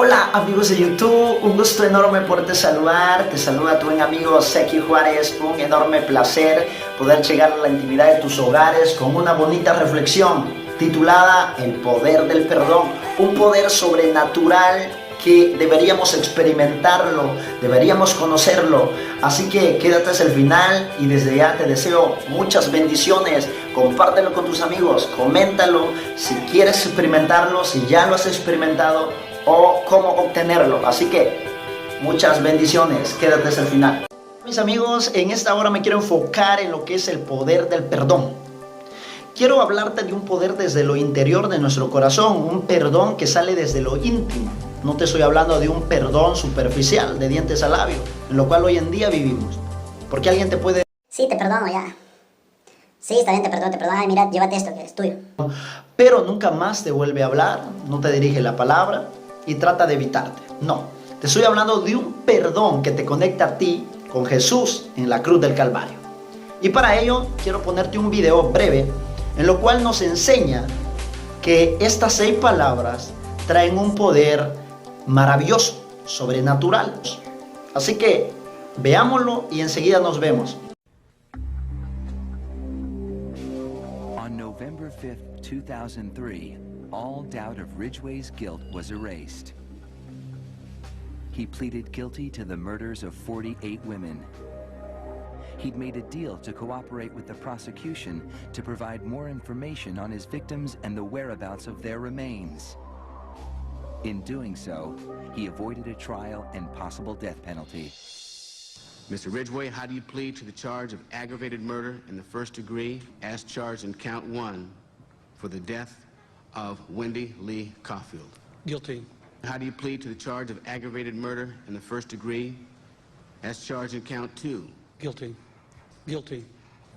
Hola amigos de YouTube, un gusto enorme poderte saludar. Te saluda tu buen amigo Seki Juárez. Un enorme placer poder llegar a la intimidad de tus hogares con una bonita reflexión titulada El poder del perdón. Un poder sobrenatural que deberíamos experimentarlo, deberíamos conocerlo. Así que quédate hasta el final y desde ya te deseo muchas bendiciones. Compártelo con tus amigos, coméntalo si quieres experimentarlo, si ya lo has experimentado o cómo obtenerlo. Así que muchas bendiciones, quédate hasta el final. Mis amigos, en esta hora me quiero enfocar en lo que es el poder del perdón. Quiero hablarte de un poder desde lo interior de nuestro corazón, un perdón que sale desde lo íntimo. No te estoy hablando de un perdón superficial, de dientes a labio, en lo cual hoy en día vivimos. Porque alguien te puede... Sí, te perdono ya. Sí, está bien, te perdono. Ay, mira, llévate esto que es tuyo. Pero nunca más te vuelve a hablar, no te dirige la palabra y trata de evitarte. No, te estoy hablando de un perdón que te conecta a ti con Jesús en la cruz del Calvario. Y para ello quiero ponerte un video breve en lo cual nos enseña que estas 6 palabras traen un poder maravilloso, sobrenatural. Así que veámoslo y enseguida nos vemos. On November 5th, 2003, all doubt of Ridgway's guilt was erased. He pleaded guilty to the murders of 48 women. He'd made a deal to cooperate with the prosecution to provide more information on his victims and the whereabouts of their remains. In doing so, he avoided a trial and possible death penalty. Mr. Ridgway, how do you plead to the charge of aggravated murder in the first degree as charged in count 1 for the death of Wendy Lee Caulfield? Guilty. How do you plead to the charge of aggravated murder in the first degree as charged in count 2? Guilty. Guilty.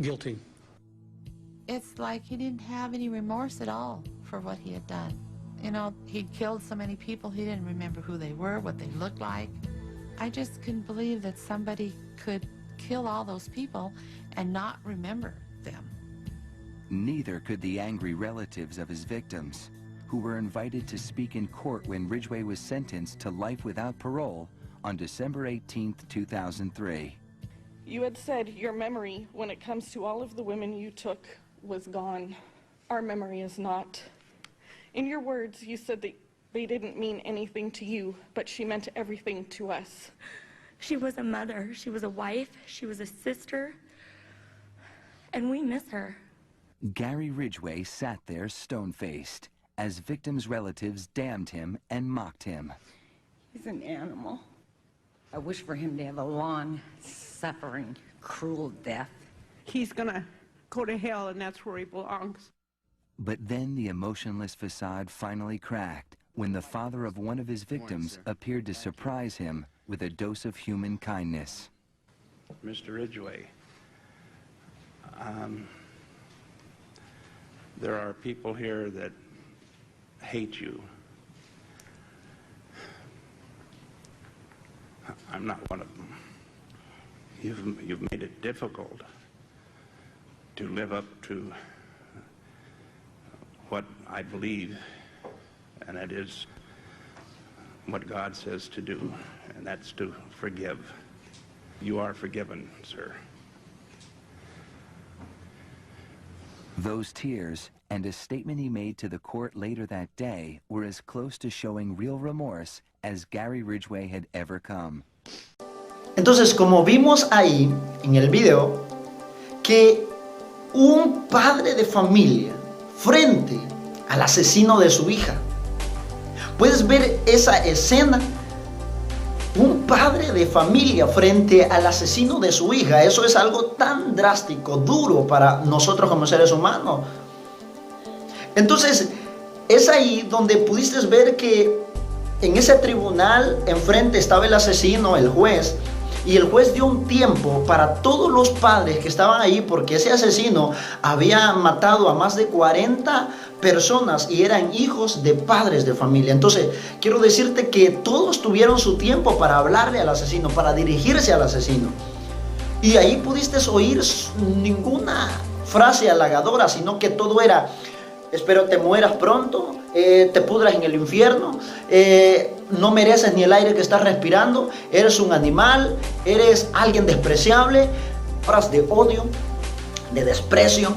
Guilty. It's like he didn't have any remorse at all for what he had done. You know, he'd killed so many people, he didn't remember who they were, what they looked like. I just couldn't believe that somebody could kill all those people and not remember them. Neither could the angry relatives of his victims, who were invited to speak in court when Ridgway was sentenced to life without parole on December 18th, 2003. You had said your memory, when it comes to all of the women you took, was gone. Our memory is not. In your words, you said that they didn't mean anything to you, but she meant everything to us. She was a mother, she was a wife, she was a sister, and we miss her. Gary Ridgway sat there stone-faced as victims' relatives damned him and mocked him. He's an animal. I wish for him to have a long, suffering, cruel death. He's gonna go to hell, and that's where he belongs. But then the emotionless facade finally cracked when the father of one of his victims appeared to surprise him with a dose of human kindness. Mr. Ridgway, there are people here that hate you. I'm not one of them. You've made it difficult to live up to what I believe, and that is what God says to do, and that's to forgive. You are forgiven, sir. Those tears and a statement he made to the court later that day were as close to showing real remorse as Gary Ridgway had ever come. Entonces, como vimos ahí en el video, que un padre de familia frente al asesino de su hija. Puedes ver esa escena, un padre de familia frente al asesino de su hija. Eso es algo tan drástico, duro para nosotros como seres humanos. Entonces, es ahí donde pudiste ver que en ese tribunal enfrente estaba el asesino, el juez. Y el juez dio un tiempo para todos los padres que estaban ahí, porque ese asesino había matado a más de 40 personas y eran hijos de padres de familia. Entonces, quiero decirte que todos tuvieron su tiempo para hablarle al asesino, para dirigirse al asesino. Y ahí pudiste oír ninguna frase halagadora, sino que todo era: espero te mueras pronto, te pudras en el infierno, no mereces ni el aire que estás respirando, eres un animal, eres alguien despreciable, palabras de odio, de desprecio,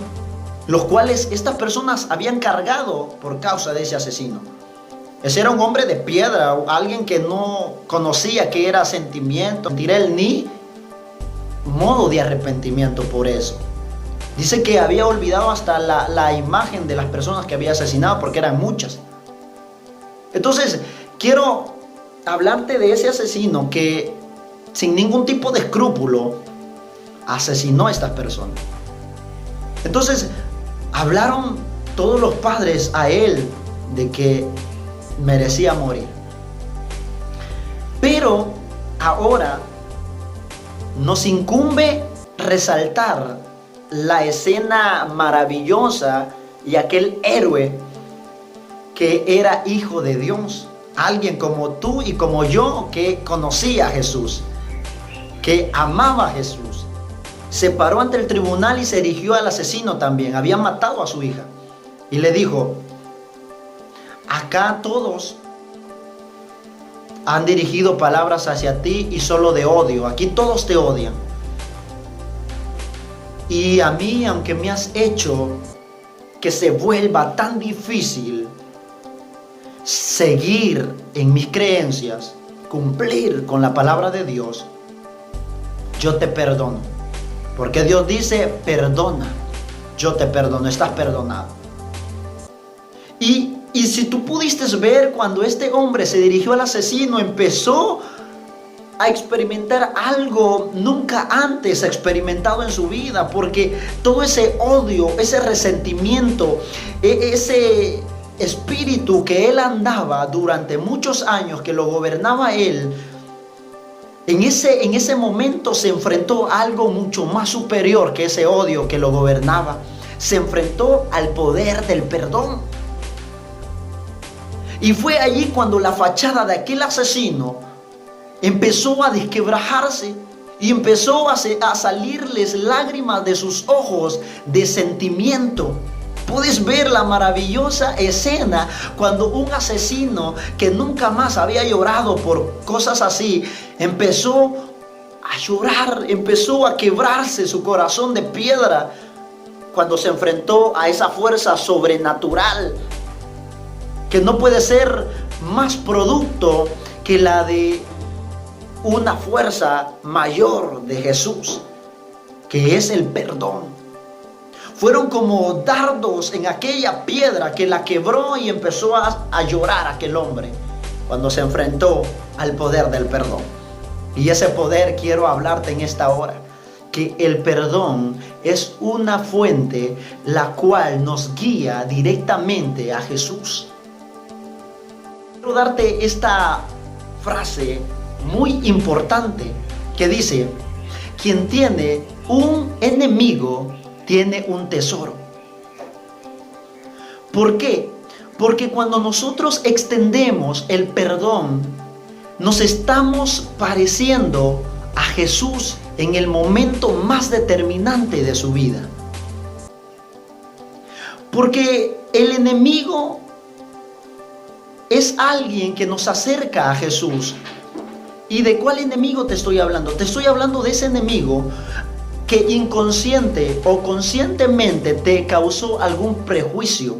los cuales estas personas habían cargado por causa de ese asesino. Ese era un hombre de piedra, alguien que no conocía qué era sentimiento, ni modo de arrepentimiento por eso. Dice que había olvidado hasta la imagen de las personas que había asesinado, porque eran muchas. Entonces, quiero hablarte de ese asesino que sin ningún tipo de escrúpulo asesinó a estas personas. Entonces, hablaron todos los padres a él de que merecía morir. Pero ahora nos incumbe resaltar la escena maravillosa y aquel héroe que era hijo de Dios, alguien como tú y como yo, que conocía a Jesús, que amaba a Jesús. Se paró ante el tribunal y se dirigió al asesino también. Había matado a su hija y le dijo: acá todos han dirigido palabras hacia ti y solo de odio. Aquí todos te odian. Y a mí, aunque me has hecho que se vuelva tan difícil seguir en mis creencias, cumplir con la palabra de Dios, yo te perdono. Porque Dios dice: perdona, yo te perdono, estás perdonado. Y si tú pudiste ver, cuando este hombre se dirigió al asesino, empezó a experimentar algo nunca antes experimentado en su vida, porque todo ese odio, ese resentimiento, ese espíritu que él andaba durante muchos años, que lo gobernaba él, en ese momento se enfrentó a algo mucho más superior que ese odio que lo gobernaba. Se enfrentó al poder del perdón. Y fue allí cuando la fachada de aquel asesino empezó a desquebrajarse y empezó a salirles lágrimas de sus ojos de sentimiento. Puedes ver la maravillosa escena cuando un asesino que nunca más había llorado por cosas así, empezó a llorar, empezó a quebrarse su corazón de piedra cuando se enfrentó a esa fuerza sobrenatural que no puede ser más producto que la de una fuerza mayor de Jesús, que es el perdón. Fueron como dardos en aquella piedra que la quebró y empezó a llorar aquel hombre cuando se enfrentó al poder del perdón. Y ese poder quiero hablarte en esta hora, que el perdón es una fuente la cual nos guía directamente a Jesús. Quiero darte esta frase muy importante que dice: quien tiene un enemigo tiene un tesoro. ¿Por qué? Porque cuando nosotros extendemos el perdón, nos estamos pareciendo a Jesús en el momento más determinante de su vida. Porque el enemigo es alguien que nos acerca a Jesús. ¿Y de cuál enemigo te estoy hablando? Te estoy hablando de ese enemigo que inconsciente o conscientemente te causó algún prejuicio.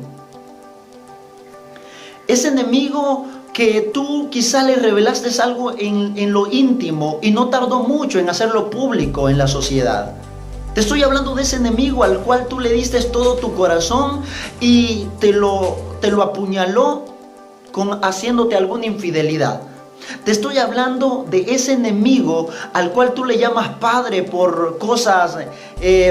Ese enemigo que tú quizá le revelaste algo en lo íntimo y no tardó mucho en hacerlo público en la sociedad. Te estoy hablando de ese enemigo al cual tú le diste todo tu corazón y te lo apuñaló haciéndote alguna infidelidad. Te estoy hablando de ese enemigo al cual tú le llamas padre por cosas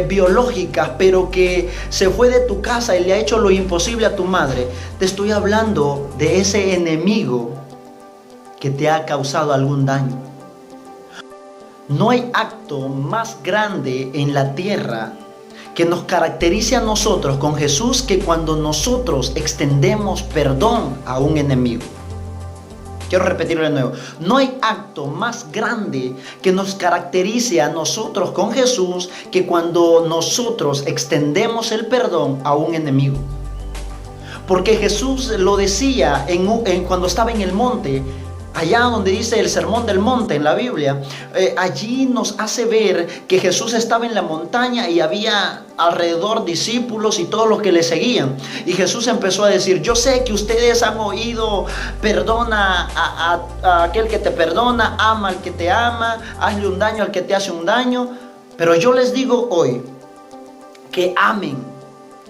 biológicas, pero que se fue de tu casa y le ha hecho lo imposible a tu madre. Te estoy hablando de ese enemigo que te ha causado algún daño. No hay acto más grande en la tierra que nos caracterice a nosotros con Jesús que cuando nosotros extendemos perdón a un enemigo. Quiero repetirlo de nuevo. No hay acto más grande que nos caracterice a nosotros con Jesús que cuando nosotros extendemos el perdón a un enemigo. Porque Jesús lo decía cuando estaba en el monte, allá donde dice el Sermón del Monte en la Biblia, allí nos hace ver que Jesús estaba en la montaña y había alrededor discípulos y todos los que le seguían. Y Jesús empezó a decir: yo sé que ustedes han oído, perdona a aquel que te perdona, ama al que te ama, hazle un daño al que te hace un daño. Pero yo les digo hoy que amen,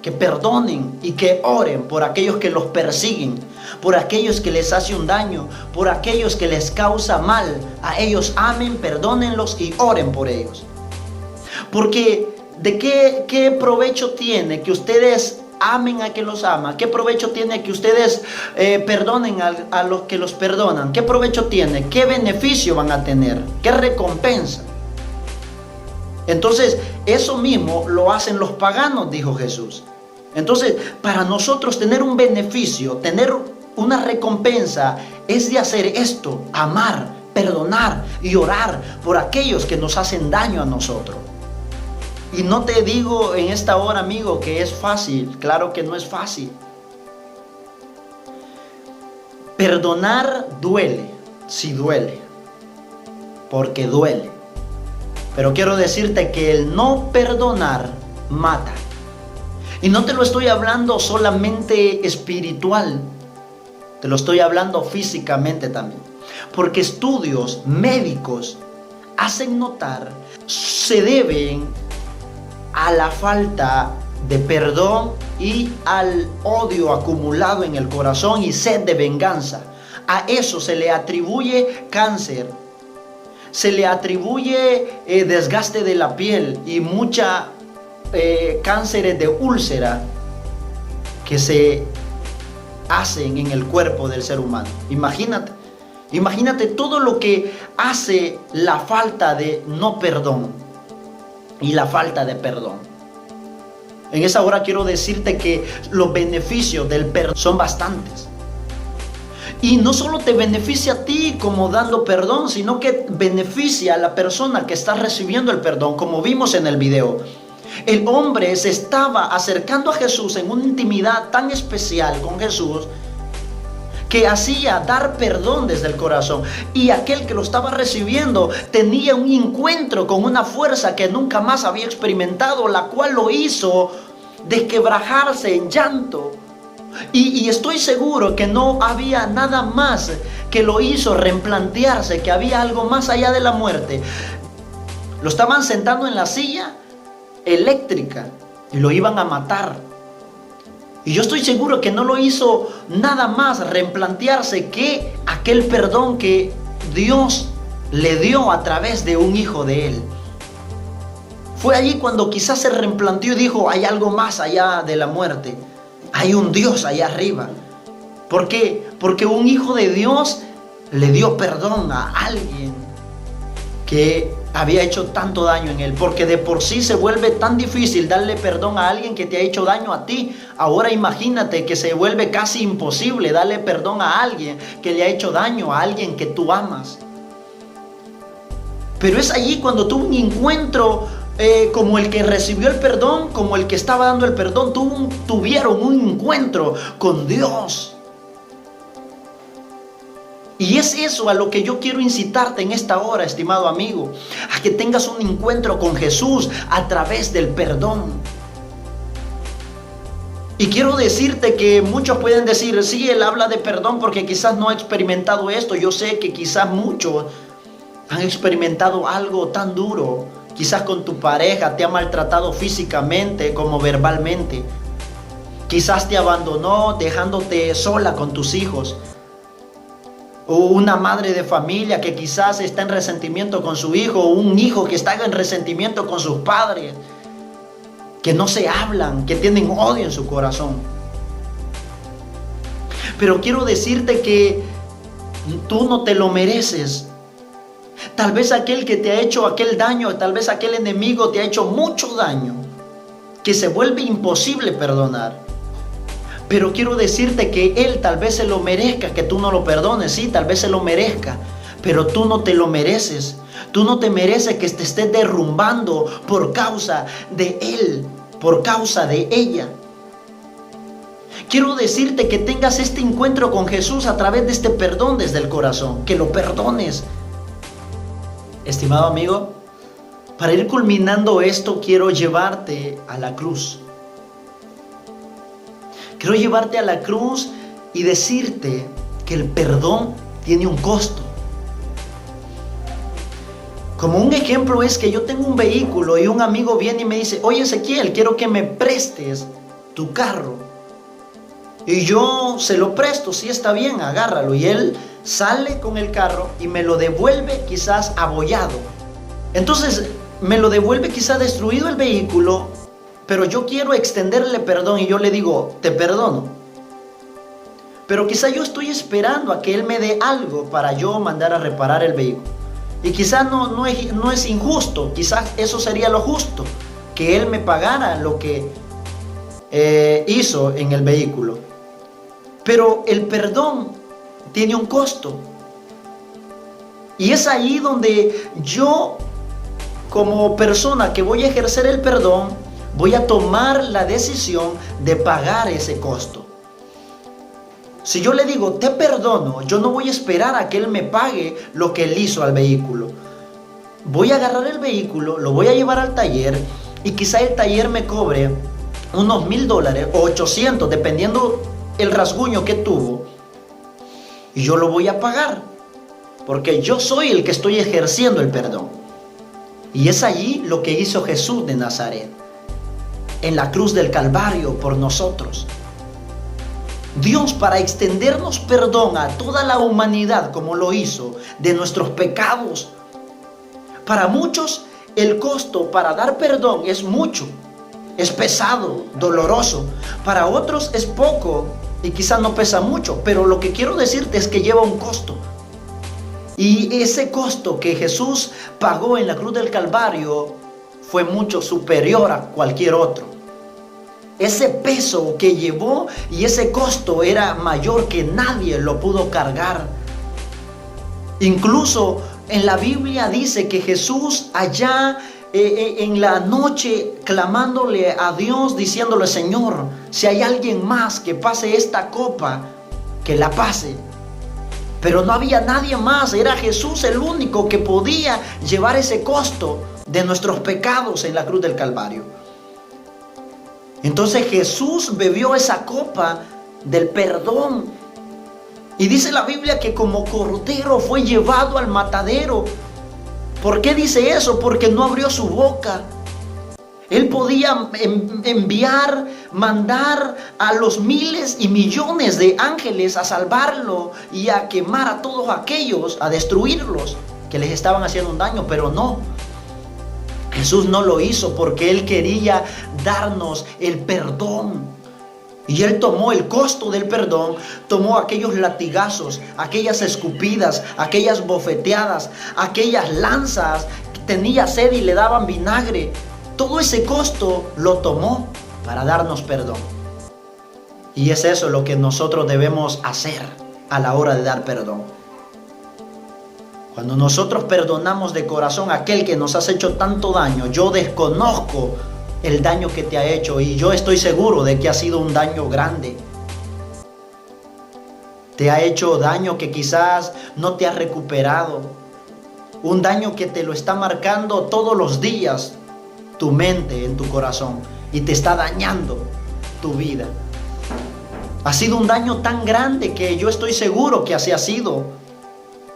que perdonen y que oren por aquellos que los persiguen, por aquellos que les hace un daño, por aquellos que les causa mal. A ellos amen, perdónenlos y oren por ellos. Porque ¿de qué provecho tiene que ustedes amen a que los ama? ¿Qué provecho tiene que ustedes perdonen a los que los perdonan? ¿Qué provecho tiene? ¿Qué beneficio van a tener? ¿Qué recompensa? Entonces, eso mismo lo hacen los paganos, dijo Jesús. Entonces, para nosotros tener un beneficio, tener una recompensa, es de hacer esto: amar, perdonar y orar por aquellos que nos hacen daño a nosotros. Y no te digo en esta hora, amigo, que es fácil. Claro que no es fácil. Perdonar duele, sí duele, porque duele. Pero quiero decirte que el no perdonar mata. Y no te lo estoy hablando solamente espiritual, te lo estoy hablando físicamente también. Porque estudios médicos hacen notar se deben a la falta de perdón y al odio acumulado en el corazón y sed de venganza. A eso se le atribuye cáncer, se le atribuye desgaste de la piel y mucha cánceres de úlcera que se hacen en el cuerpo del ser humano. Imagínate todo lo que hace la falta de no perdón y la falta de perdón. En esa hora quiero decirte que los beneficios del perdón son bastantes. Y no solo te beneficia a ti como dando perdón, sino que beneficia a la persona que está recibiendo el perdón, como vimos en el video. El hombre se estaba acercando a Jesús en una intimidad tan especial con Jesús que hacía dar perdón desde el corazón. Y aquel que lo estaba recibiendo tenía un encuentro con una fuerza que nunca más había experimentado, la cual lo hizo desquebrajarse en llanto. Y estoy seguro que no había nada más que lo hizo replantearse que había algo más allá de la muerte. Lo estaban sentando en la silla eléctrica y lo iban a matar. Y yo estoy seguro que no lo hizo nada más replantearse que aquel perdón que Dios le dio a través de un hijo de él. Fue allí cuando quizás se replanteó y dijo: hay algo más allá de la muerte. Hay un Dios allá arriba. ¿Por qué? Porque un hijo de Dios le dio perdón a alguien que había hecho tanto daño en él. Porque de por sí se vuelve tan difícil darle perdón a alguien que te ha hecho daño a ti. Ahora imagínate que se vuelve casi imposible darle perdón a alguien que le ha hecho daño a alguien que tú amas. Pero es allí cuando tuvo un encuentro como el que recibió el perdón, como el que estaba dando el perdón, tuvieron un encuentro con Dios. Y es eso a lo que yo quiero incitarte en esta hora, estimado amigo, a que tengas un encuentro con Jesús a través del perdón. Y quiero decirte que muchos pueden decir: sí, él habla de perdón porque quizás no ha experimentado esto. Yo sé que quizás muchos han experimentado algo tan duro. Quizás con tu pareja te ha maltratado físicamente como verbalmente. Quizás te abandonó dejándote sola con tus hijos. O una madre de familia que quizás está en resentimiento con su hijo. O un hijo que está en resentimiento con sus padres. Que no se hablan, que tienen odio en su corazón. Pero quiero decirte que tú no te lo mereces. Tal vez aquel que te ha hecho aquel daño, tal vez aquel enemigo te ha hecho mucho daño, que se vuelve imposible perdonar. Pero quiero decirte que él tal vez se lo merezca, que tú no lo perdones. Sí, tal vez se lo merezca, pero tú no te lo mereces. Tú no te mereces que te estés derrumbando por causa de él, por causa de ella. quiero decirte que tengas este encuentro con Jesús a través de este perdón desde el corazón, que lo perdones. Estimado amigo, para ir culminando esto, quiero llevarte a la cruz. Quiero llevarte a la cruz y decirte que el perdón tiene un costo. Como un ejemplo es que yo tengo un vehículo y un amigo viene y me dice: oye, Ezequiel, quiero que me prestes tu carro. Y yo se lo presto, sí, está bien, agárralo. Y él sale con el carro y me lo devuelve quizás abollado. Entonces me lo devuelve quizás destruido el vehículo, pero yo quiero extenderle perdón y yo le digo: te perdono. Pero quizá yo estoy esperando a que él me dé algo para yo mandar a reparar el vehículo. Y quizás no es injusto, quizás eso sería lo justo, que él me pagara lo que hizo en el vehículo. Pero el perdón tiene un costo. Y es ahí donde yo, como persona que voy a ejercer el perdón, voy a tomar la decisión de pagar ese costo. Si yo le digo: te perdono, yo no voy a esperar a que él me pague lo que él hizo al vehículo. Voy a agarrar el vehículo, lo voy a llevar al taller y quizá el taller me cobre unos $1,000 o 800, dependiendo el rasguño que tuvo. Y yo lo voy a pagar, porque yo soy el que estoy ejerciendo el perdón. Y es allí lo que hizo Jesús de Nazaret, en la cruz del Calvario por nosotros. Dios, para extendernos perdón a toda la humanidad como lo hizo de nuestros pecados. Para muchos el costo para dar perdón es mucho, es pesado, doloroso. Para otros es poco y quizás no pesa mucho, pero lo que quiero decirte es que lleva un costo. Y ese costo que Jesús pagó en la cruz del Calvario fue mucho superior a cualquier otro. Ese peso que llevó y ese costo era mayor, que nadie lo pudo cargar. Incluso en la Biblia dice que Jesús allá en la noche clamándole a Dios, diciéndole: Señor, si hay alguien más que pase esta copa, que la pase. Pero no había nadie más, era Jesús el único que podía llevar ese costo de nuestros pecados en la cruz del Calvario. Entonces Jesús bebió esa copa del perdón. Y dice la Biblia que como cordero fue llevado al matadero. ¿Por qué dice eso? Porque no abrió su boca. Él podía mandar a los miles y millones de ángeles a salvarlo y a quemar a todos aquellos, a destruirlos que les estaban haciendo un daño, pero no. Jesús no lo hizo porque Él quería darnos el perdón. Y Él tomó el costo del perdón, tomó aquellos latigazos, aquellas escupidas, aquellas bofeteadas, aquellas lanzas. Tenía sed y le daban vinagre. Todo ese costo lo tomó para darnos perdón. Y es eso lo que nosotros debemos hacer a la hora de dar perdón. Cuando nosotros perdonamos de corazón a aquel que nos ha hecho tanto daño, yo desconozco el daño que te ha hecho y yo estoy seguro de que ha sido un daño grande. Te ha hecho daño que quizás no te has recuperado. Un daño que te lo está marcando todos los días tu mente en tu corazón y te está dañando tu vida. Ha sido un daño tan grande que yo estoy seguro que así ha sido.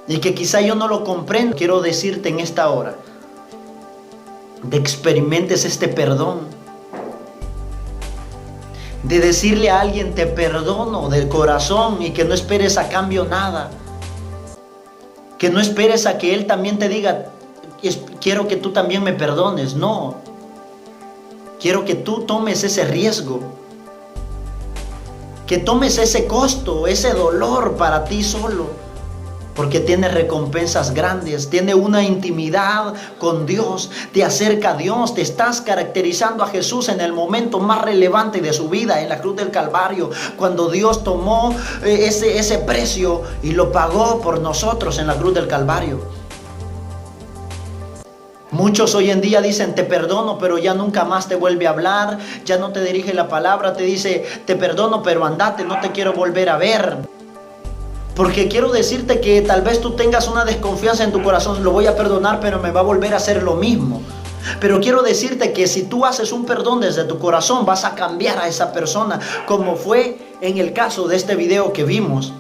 Y que quizá yo no lo comprendo. Quiero decirte en esta hora de experimentes este perdón, de decirle a alguien: te perdono del corazón, y que no esperes a cambio nada, que no esperes a que él también te diga: quiero que tú también me perdones. No, quiero que tú tomes ese riesgo, que tomes ese costo, ese dolor para ti solo. Porque tiene recompensas grandes, tiene una intimidad con Dios, te acerca a Dios, te estás caracterizando a Jesús en el momento más relevante de su vida, en la cruz del Calvario, cuando Dios tomó ese precio y lo pagó por nosotros en la cruz del Calvario. Muchos hoy en día dicen te perdono, pero ya nunca más te vuelve a hablar, ya no te dirige la palabra, te dice te perdono, pero andate, no te quiero volver a ver. Porque quiero decirte que tal vez tú tengas una desconfianza en tu corazón, lo voy a perdonar, pero me va a volver a hacer lo mismo. Pero quiero decirte que si tú haces un perdón desde tu corazón, vas a cambiar a esa persona, como fue en el caso de este video que vimos.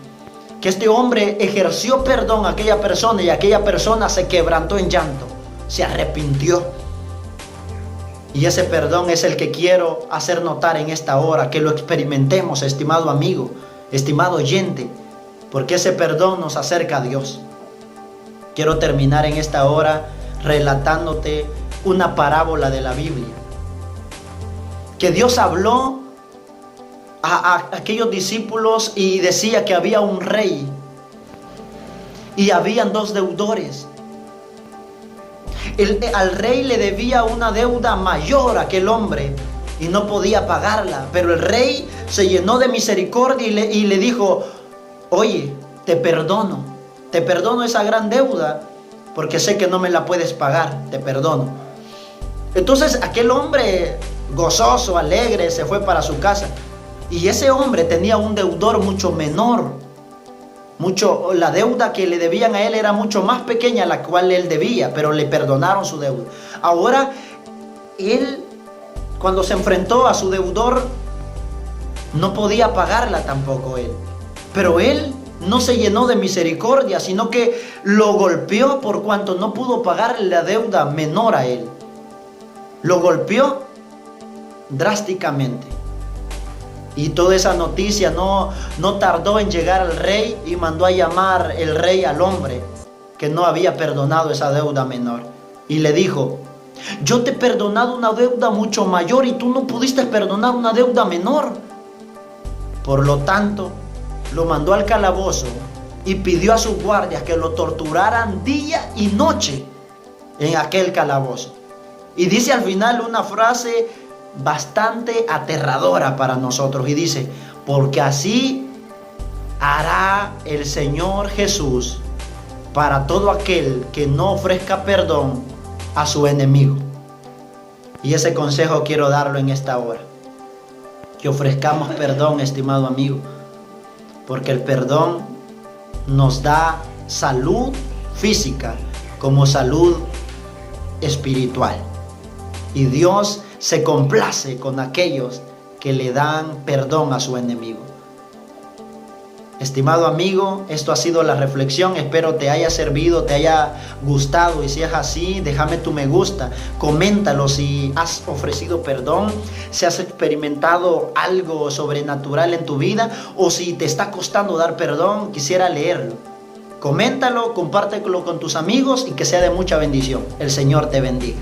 Que este hombre ejerció perdón a aquella persona y aquella persona se quebrantó en llanto, se arrepintió. Y ese perdón es el que quiero hacer notar en esta hora, que lo experimentemos, estimado amigo, estimado oyente, porque ese perdón nos acerca a Dios. Quiero terminar en esta hora relatándote una parábola de la Biblia, que Dios habló a aquellos discípulos y decía que había un rey y habían dos deudores. Al rey le debía una deuda mayor a aquel hombre y no podía pagarla, pero el rey se llenó de misericordia y le dijo: oye, te perdono esa gran deuda porque sé que no me la puedes pagar, te perdono. Entonces aquel hombre gozoso, alegre, se fue para su casa. Y ese hombre tenía un deudor mucho menor. La deuda que le debían a él era mucho más pequeña a la cual él debía, pero le perdonaron su deuda. Ahora, él, cuando se enfrentó a su deudor, no podía pagarla tampoco él. Pero él no se llenó de misericordia, sino que lo golpeó por cuanto no pudo pagarle la deuda menor a él. Lo golpeó drásticamente. Y toda esa noticia no tardó en llegar al rey, y mandó a llamar el rey al hombre que no había perdonado esa deuda menor. Y le dijo: yo te he perdonado una deuda mucho mayor y tú no pudiste perdonar una deuda menor. Por lo tanto, lo mandó al calabozo y pidió a sus guardias que lo torturaran día y noche en aquel calabozo. Y dice al final una frase bastante aterradora para nosotros, y dice: porque así hará el Señor Jesús para todo aquel que no ofrezca perdón a su enemigo. Y ese consejo quiero darlo en esta hora, que ofrezcamos perdón, estimado amigo, porque el perdón nos da salud física como salud espiritual. Y Dios se complace con aquellos que le dan perdón a su enemigo. Estimado amigo, esto ha sido la reflexión. Espero te haya servido, te haya gustado. Y si es así, déjame tu me gusta. Coméntalo si has ofrecido perdón, si has experimentado algo sobrenatural en tu vida, o si te está costando dar perdón. Quisiera leerlo. Coméntalo, compártelo con tus amigos y que sea de mucha bendición. El Señor te bendiga.